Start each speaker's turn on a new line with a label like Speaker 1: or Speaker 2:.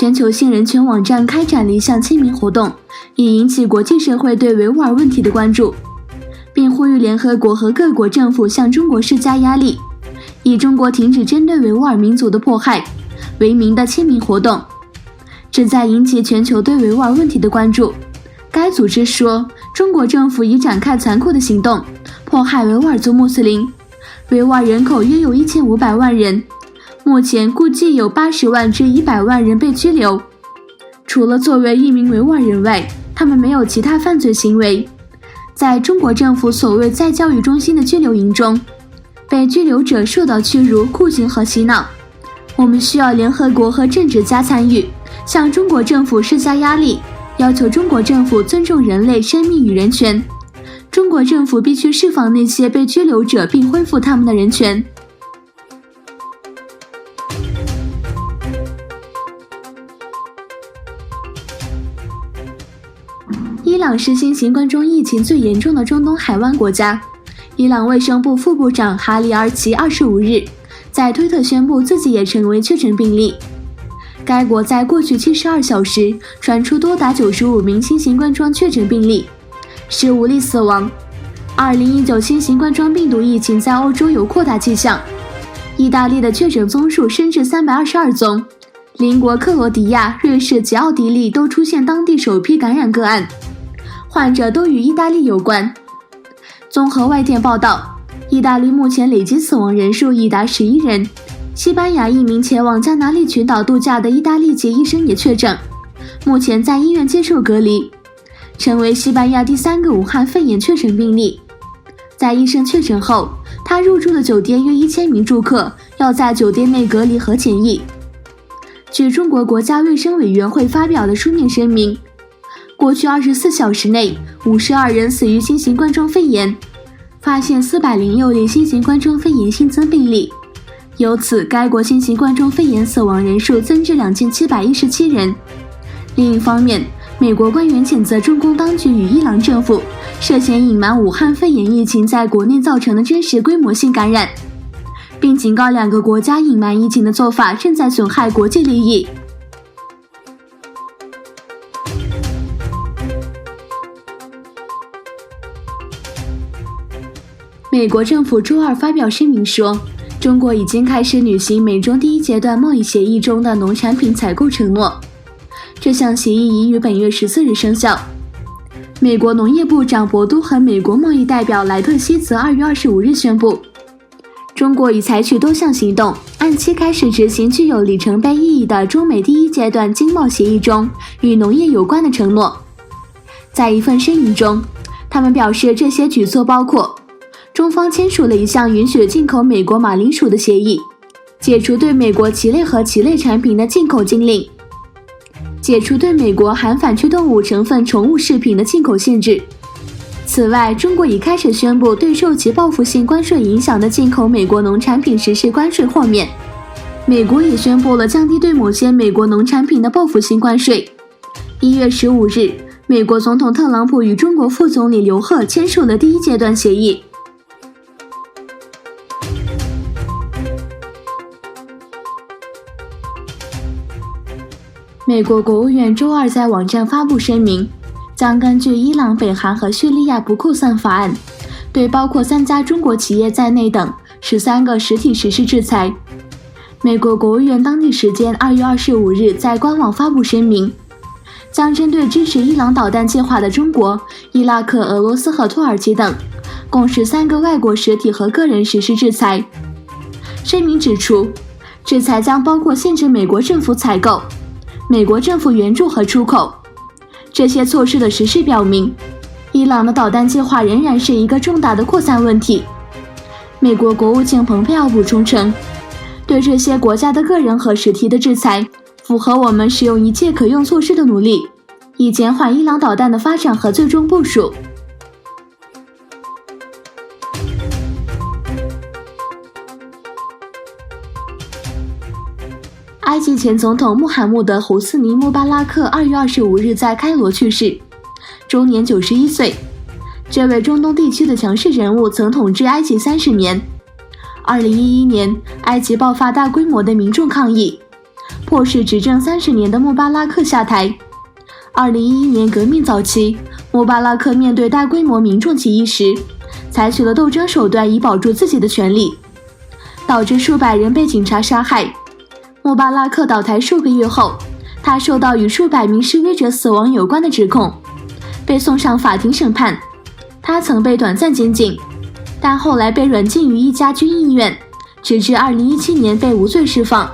Speaker 1: 全球性人权网站开展了一项签名活动，以引起国际社会对维吾尔问题的关注，并呼吁联合国和各国政府向中国施加压力，以中国停止针对维吾尔民族的迫害为名的签名活动，旨在引起全球对维吾尔问题的关注。该组织说，中国政府已展开残酷的行动，迫害维吾尔族穆斯林。维吾尔人口约有1500万人，目前估计有80万至100万人被拘留。除了作为一名维吾尔人外，他们没有其他犯罪行为。在中国政府所谓再教育中心的拘留营中，被拘留者受到屈辱、酷刑和洗脑。我们需要联合国和政治家参与，向中国政府施加压力，要求中国政府尊重人类生命与人权。中国政府必须释放那些被拘留者并恢复他们的人权。伊朗是新型冠状疫情最严重的中东海湾国家。伊朗卫生部副部长哈里尔奇25日在推特宣布自己也成为确诊病例。该国在过去72小时传出多达95名新型冠状确诊病例，15例死亡。2019新型冠状病毒疫情在欧洲有扩大迹象，意大利的确诊宗数升至322宗，邻国克罗地亚、瑞士及奥地利都出现当地首批感染个案，患者都与意大利有关。综合外电报道，意大利目前累计死亡人数已达11人。西班牙一名前往加那利群岛度假的意大利籍医生也确诊，目前在医院接受隔离，成为西班牙第3个武汉肺炎确诊病例。在医生确诊后，他入住的酒店约1000名住客要在酒店内隔离和检疫。据中国国家卫生委员会发表的书面声明，过去24小时内52人死于新型冠状肺炎，发现406例新型冠状肺炎新增病例，由此该国新型冠状肺炎死亡人数增至2717人。另一方面，美国官员谴责中共当局与伊朗政府涉嫌隐瞒武汉肺炎疫情在国内造成的真实规模性感染，并警告两个国家隐瞒疫情的做法正在损害国际利益。美国政府周二发表声明说，中国已经开始履行美中第一阶段贸易协议中的农产品采购承诺。这项协议已于本月14日生效。美国农业部长博都和美国贸易代表莱特希则2月25日宣布，中国已采取多项行动，按期开始执行具有里程碑意义的中美第一阶段经贸协议中与农业有关的承诺。在一份声明中，他们表示这些举措包括中方签署了一项允许进口美国马铃薯的协议，解除对美国禽类和禽类产品的进口禁令，解除对美国含反刍动物成分宠物饰品的进口限制。此外，中国已开始宣布对受其报复性关税影响的进口美国农产品实施关税豁免。美国也宣布了降低对某些美国农产品的报复性关税。1月15日，美国总统特朗普与中国副总理刘鹤签署了第一阶段协议。美国国务院周二在网站发布声明，将根据伊朗、北韩和叙利亚不扩散法案，对包括3家中国企业在内等13个实体实施制裁。美国国务院当地时间2月25日在官网发布声明，将针对支持伊朗导弹计划的中国、伊拉克、俄罗斯和土耳其等共13个外国实体和个人实施制裁。声明指出，制裁将包括限制美国政府采购、美国政府援助和出口。这些措施的实施表明，伊朗的导弹计划仍然是一个重大的扩散问题。美国国务卿蓬佩奥补充称，对这些国家的个人和实体的制裁符合我们使用一切可用措施的努力，以减缓伊朗导弹的发展和最终部署。埃及前总统穆罕默德·侯斯尼·穆巴拉克2月25日在开罗去世，终年91岁。这位中东地区的强势人物曾统治埃及30年。2011年，埃及爆发大规模的民众抗议，迫使执政30年的穆巴拉克下台。2011年革命早期，穆巴拉克面对大规模民众起义时，采取了斗争手段以保住自己的权利，导致数百人被警察杀害。穆巴拉克倒台数个月后，他受到与数百名示威者死亡有关的指控，被送上法庭审判。他曾被短暂监禁，但后来被软禁于一家军医院，直至2017年被无罪释放。